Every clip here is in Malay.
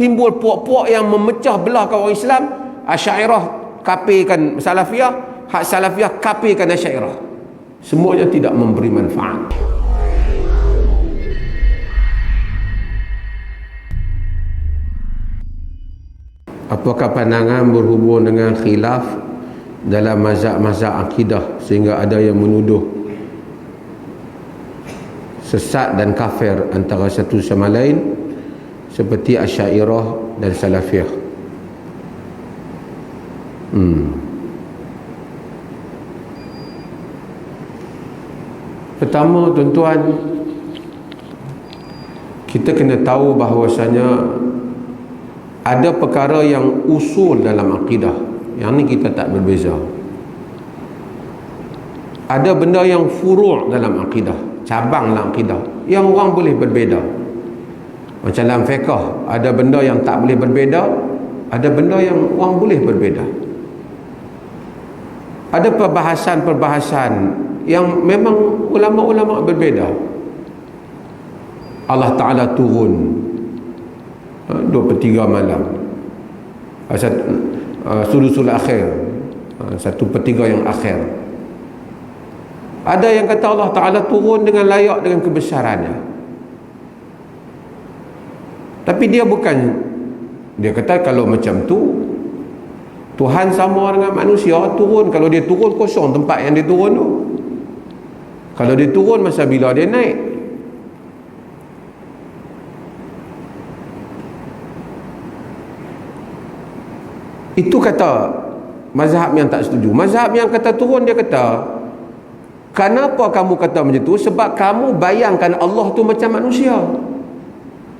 timbul puak-puak yang memecah belah kaum orang Islam. Asy'ariyah kafirkan Salafiyah, hak Salafiyah kafirkan Asy'ariyah. Semuanya tidak memberi manfaat. Apakah pandangan berhubung dengan khilaf dalam mazhab-mazhab akidah sehingga ada yang menuduh sesat dan kafir antara satu sama lain seperti Asy'ariyah dan Salafiyah? Pertama, tuan-tuan, kita kena tahu bahawasanya ada perkara yang usul dalam akidah, yang ni kita tak berbeza. Ada benda yang furu' dalam akidah, cabang dalam akidah, yang orang boleh berbeza. Macam dalam fiqh, ada benda yang tak boleh berbeza, ada benda yang orang boleh berbeza. Ada perbahasan-perbahasan yang memang ulama-ulama berbeza. Allah Ta'ala turun 2/3 malam, sulusul akhir, 1/3 yang akhir. Ada yang kata Allah Ta'ala turun dengan layak dengan kebesarannya, tapi dia kata kalau macam tu Tuhan sama dengan manusia, turun. Kalau dia turun, kosong tempat yang dia turun tu. Kalau dia turun, masa bila dia naik? Itu kata mazhab yang tak setuju. Mazhab yang kata turun, dia kata, kenapa kamu kata macam tu? Sebab kamu bayangkan Allah tu macam manusia.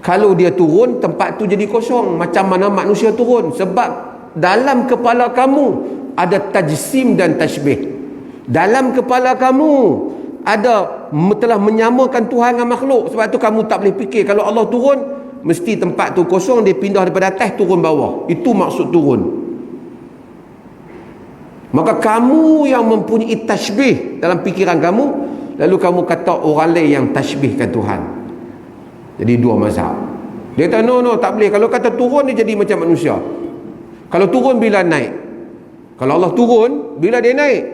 Kalau dia turun, tempat tu jadi kosong. Macam mana manusia turun? Sebab dalam kepala kamu ada tajsim dan tashbih. Dalam kepala kamu ada telah menyamakan Tuhan dengan makhluk. Sebab tu kamu tak boleh fikir kalau Allah turun mesti tempat tu kosong, dia pindah daripada atas turun bawah. Itu maksud turun. Maka kamu yang mempunyai tashbih dalam fikiran kamu, lalu kamu kata orang lain yang tashbihkan Tuhan. Jadi dua mazhab. Dia kata no, tak boleh. Kalau kata turun, dia jadi macam manusia. Kalau turun bila naik? Kalau Allah turun bila dia naik?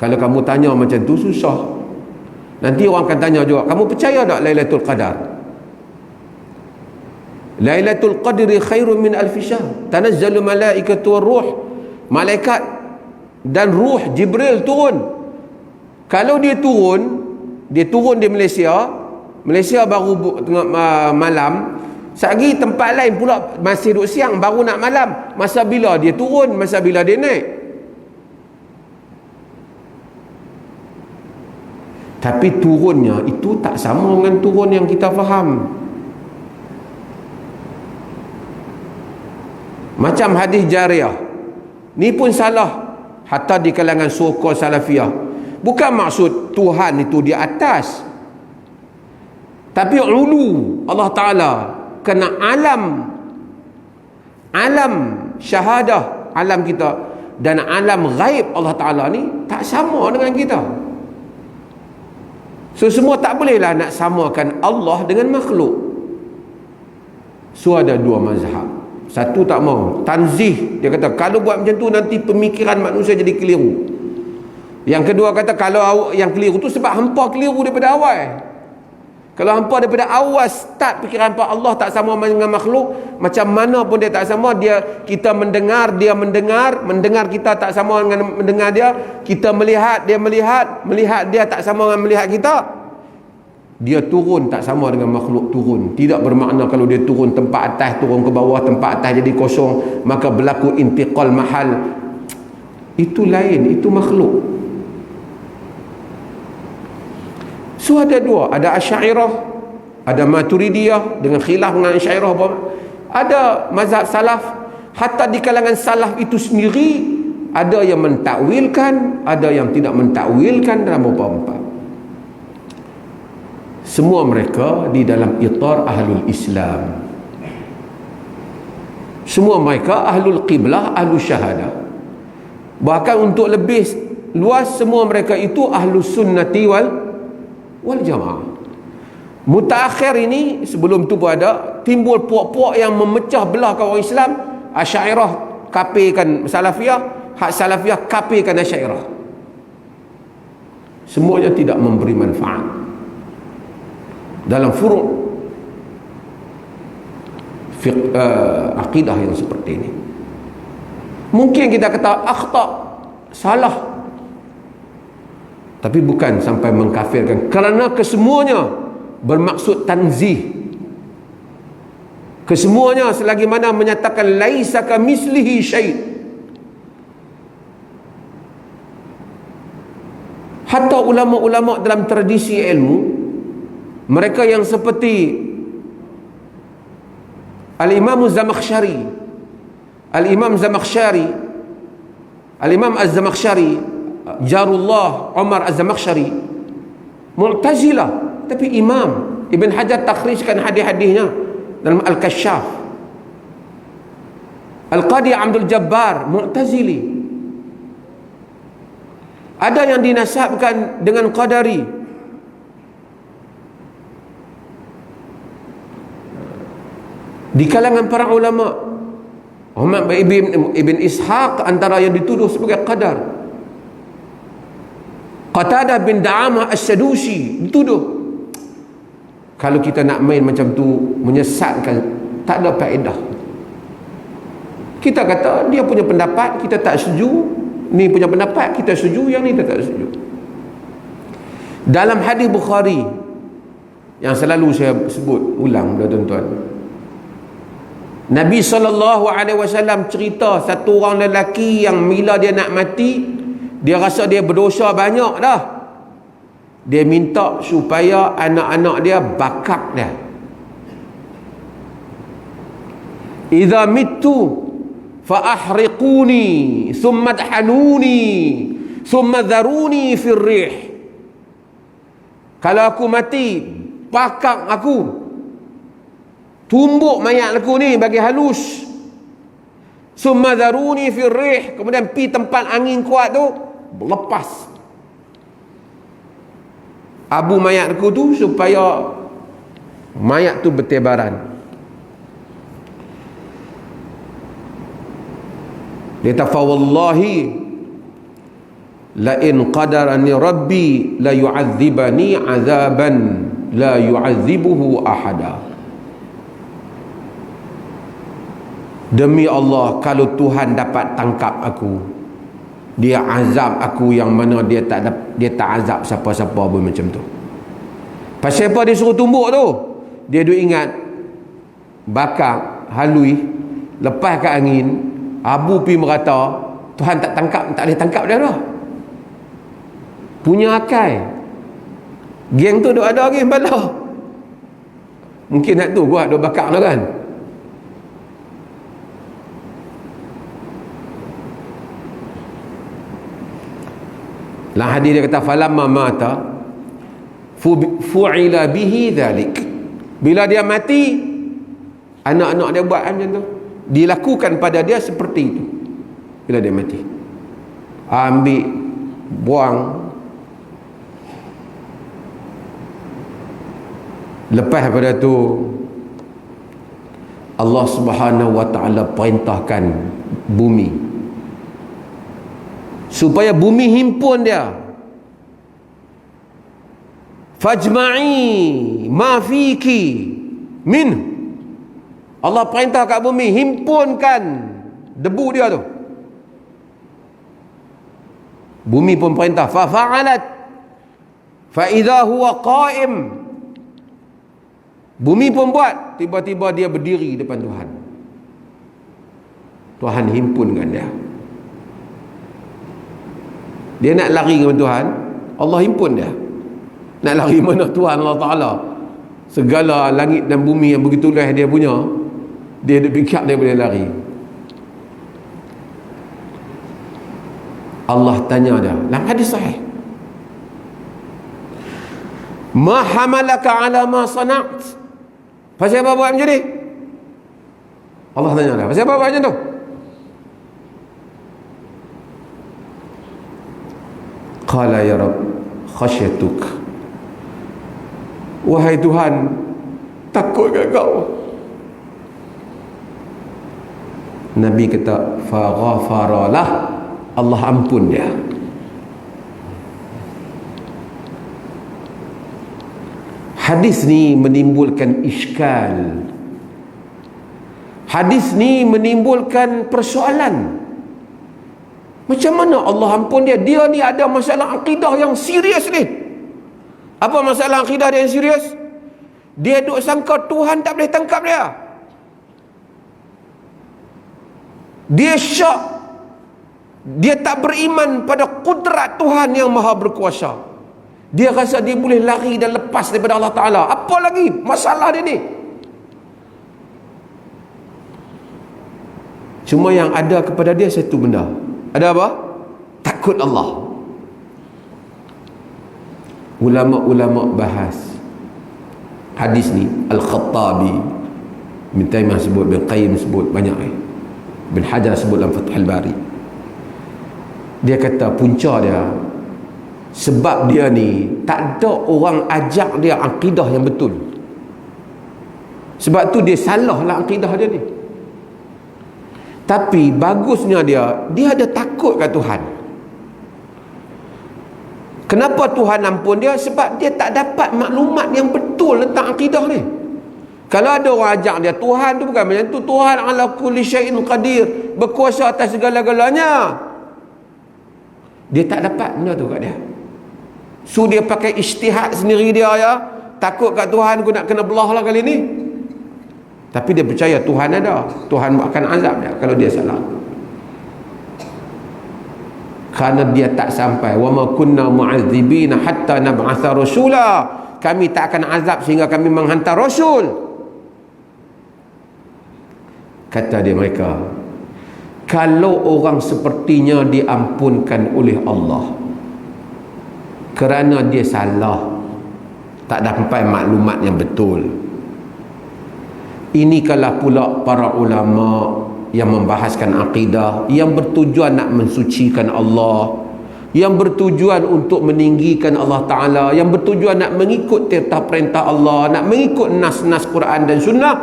Kalau kamu tanya macam tu, susah. Nanti orang akan tanya juga, kamu percaya tak Lailatul Qadar? Lailatul Qadri khairun min alfi syahr. Tanazzalu malaikatu war-ruh. Malaikat dan ruh Jibril turun. Kalau dia turun di Malaysia baru tengah malam. Sehari tempat lain pula masih duduk siang, baru nak malam. Masa bila dia turun, masa bila dia naik? Tapi turunnya itu tak sama dengan turun yang kita faham. Macam hadis jariyah, ni pun salah hatta di kalangan so-called Salafiyah. Bukan maksud Tuhan itu di atas, tapi ulu Allah Ta'ala. Kena alam syahadah, alam kita, dan alam ghaib Allah Ta'ala ni tak sama dengan kita. So semua tak bolehlah nak samakan Allah dengan makhluk. So ada dua mazhab. Satu tak mau, tanzih. Dia kata kalau buat macam tu nanti pemikiran manusia jadi keliru. Yang kedua kata kalau yang keliru tu sebab hampa keliru daripada awal. Kalau hampa daripada awal start fikiran hampa Allah tak sama dengan makhluk, macam mana pun dia tak sama, kita mendengar, dia mendengar kita tak sama dengan mendengar dia, kita melihat, dia melihat dia tak sama dengan melihat kita. Dia turun tak sama dengan makhluk turun. Tidak bermakna kalau dia turun tempat atas turun ke bawah, tempat atas jadi kosong, maka berlaku intiqal mahal. Itu lain, itu makhluk. So ada dua, ada Asy'ariyah, ada Maturidiyah dengan khilaf dengan Asy'ariyah. Ada mazhab salaf, hatta di kalangan salaf itu sendiri ada yang mentakwilkan, ada yang tidak mentakwilkan dalam beberapa. Semua mereka di dalam itar ahlul Islam. Semua mereka ahlul qiblah, ahlul syahadah. Bahkan untuk lebih luas, semua mereka itu ahlus sunnati wal jamaah. Mutaakhir ini, sebelum tu pun ada timbul puak-puak yang memecah belah kaum orang Islam. Asy'ariyah kafirkan Salafiyah, hak Salafiyah kafirkan Asy'ariyah. Semuanya tidak memberi manfaat dalam furu' akidah yang seperti ini. Mungkin kita kata akhta', salah, tapi bukan sampai mengkafirkan, kerana kesemuanya bermaksud tanzih. Kesemuanya selagi mana menyatakan laisa kamislihi syai'. Hatta ulama-ulama dalam tradisi ilmu, mereka yang seperti Al-Imam Az-Zamakhsyari, Al-Imam Az-Zamakhsyari, Jarullah Umar Az-Zamakhsyari, Mu'tazilah, tapi Imam Ibn Hajar takhrijkan hadis-hadisnya dalam Al-Kashaf. Al-Qadi Abdul Jabbar, Mu'tazili. Ada yang dinasabkan dengan Qadari. Di kalangan para ulama, Muhammad Ibn Ishaq antara yang dituduh sebagai qadar. Qatadah bin Da'amah As-Sadusi dituduh. Kalau kita nak main macam tu, menyesatkan, tak ada faedah. Kita kata dia punya pendapat, kita tak setuju. Ni punya pendapat, kita setuju. Yang ni kita tak setuju. Dalam hadis Bukhari yang selalu saya sebut ulang, tuan-tuan, Nabi SAW cerita satu orang lelaki yang bila dia nak mati, dia rasa dia berdosa banyak dah. Dia minta supaya anak-anak dia bakar dia. Idza mittu fa ahriquni thumma adhanuni thumma dharuni fir rih. Kalau aku mati, bakar aku, tumbuk mayat aku ni bagi halus. Summa dharuni fir rih, kemudian pi tempat angin kuat tu, lepas abu mayat aku tu supaya mayat tu bertebaran. Dia kata, fa wallahi la in qadarani rabbi la yu'adzibani azaban la yu'adzibuhu ahada. Demi Allah, kalau Tuhan dapat tangkap aku, dia azab aku yang mana dia tak azab siapa-siapa pun macam tu. Pasal apa dia suruh tumbuk tu? Dia duk ingat bakar, halui, lepas ke angin, abu pi merata, Tuhan tak tangkap, tak boleh tangkap dia dah. Punya akal. Geng tu duk ada geng bala. Mungkin nak tu buat duk bakar tu kan. Dalam hadis dia kata falamma mata fu'ila bihi dhalik. Bila dia mati, anak-anak dia buat macam tu, dilakukan pada dia seperti itu. Bila dia mati, ambil, buang. Lepas pada tu Allah Subhanahu wa ta'ala perintahkan bumi supaya bumi himpun dia. Fajma'i ma fiki min. Allah perintah kat bumi, himpunkan debu dia tu. Bumi pun perintah, fa fa'alat fa idza huwa qa'im. Bumi pun buat, tiba-tiba dia berdiri depan Tuhan. Tuhan himpunkan dia. Dia nak lari dengan Tuhan, Allah himpun dia. Nak lari mana Tuhan Allah Ta'ala? Segala langit dan bumi yang begitu luas dia punya, dia ada fikir dia boleh lari. Allah tanya dia dalam hadis sahih, ma hamalaka ala ma sana'at? Pasal apa buat macam ni? Allah tanya dia, pasal apa buat macam tu? Qala ya Rabb khasyatuk. Wahai Tuhan, takut kat kau. Nabi kata faghafaralah, Allah ampun dia. Hadis ni menimbulkan iskal. Hadis ni menimbulkan persoalan. Macam mana Allah ampun dia? Dia ni ada masalah akidah yang serius ni. Apa masalah akidah dia yang serius? Dia duk sangka Tuhan tak boleh tangkap dia. Dia syak. Dia tak beriman pada kudrat Tuhan yang maha berkuasa. Dia rasa dia boleh lari dan lepas daripada Allah Ta'ala. Apa lagi masalah dia ni? Cuma yang ada kepada dia satu benda. Ada apa? Takut Allah. Ulama-ulama bahas hadis ni. Al-Khattabi, Ibn Taymiyah sebut, Ibn Qayyim sebut, banyak Ibn Hajar sebut dalam Fathul Bari. Dia kata punca dia, sebab dia ni tak ada orang ajak dia akidah yang betul. Sebab tu dia salah lah akidah dia ni. Tapi bagusnya dia ada takut kat Tuhan. Kenapa Tuhan ampun dia? Sebab dia tak dapat maklumat yang betul tentang akidah ni. Kalau ada orang ajak dia, Tuhan tu bukan macam tu, Tuhan ala kulli syai'in qadir, berkuasa atas segala-galanya. Dia tak dapat benda tu kat dia. So dia pakai ijtihad sendiri dia ya. Takut kat Tuhan aku nak kena belah lah kali ni. Tapi dia percaya Tuhan ada. Tuhan akan azab dia kalau dia salah. Kerana dia tak sampai. Wa ma kunna mu'adzibina hatta nab'atha rasula. Kami tak akan azab sehingga kami menghantar rasul. Kata dia mereka, kalau orang sepertinya diampunkan oleh Allah kerana dia salah, tak dapat maklumat yang betul. Inikala pula para ulama yang membahaskan akidah, yang bertujuan nak mensucikan Allah, yang bertujuan untuk meninggikan Allah Ta'ala, yang bertujuan nak mengikut titah perintah Allah, nak mengikut nas-nas Quran dan Sunnah.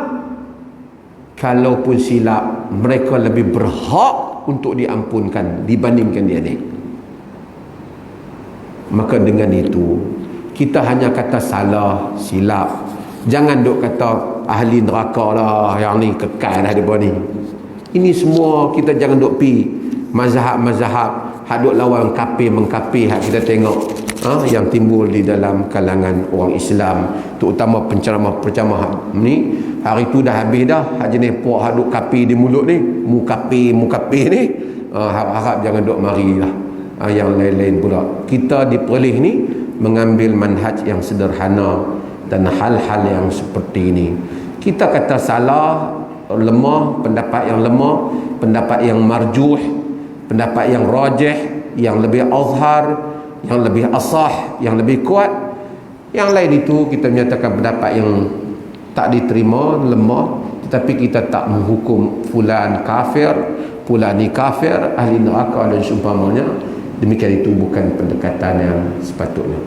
Kalaupun silap, mereka lebih berhak untuk diampunkan dibandingkan dia ni. Maka dengan itu, kita hanya kata salah, silap. Jangan duk kata ahli neraka lah, yang ni kekal dah dia ni. Ini semua kita jangan duk pi mazhab-mazhab hak duk lawan kafir mengkafir hak kita tengok yang timbul di dalam kalangan orang Islam, terutama penceramah-penceramah ni. Hari tu dah habis dah hak jenis puak hak duk kafir di mulut ni, mukafir ni. Harap jangan duk marilah yang lain-lain pula. Kita diperlih ni mengambil manhaj yang sederhana dan hal-hal yang seperti ini. Kita kata salah, lemah, pendapat yang lemah, pendapat yang marjuh, pendapat yang rajih, yang lebih azhar, yang lebih asah, yang lebih kuat. Yang lain itu kita menyatakan pendapat yang tak diterima, lemah, tetapi kita tak menghukum fulan kafir, fulan ni kafir, ahli neraka dan seumpamanya. Demikian itu bukan pendekatan yang sepatutnya.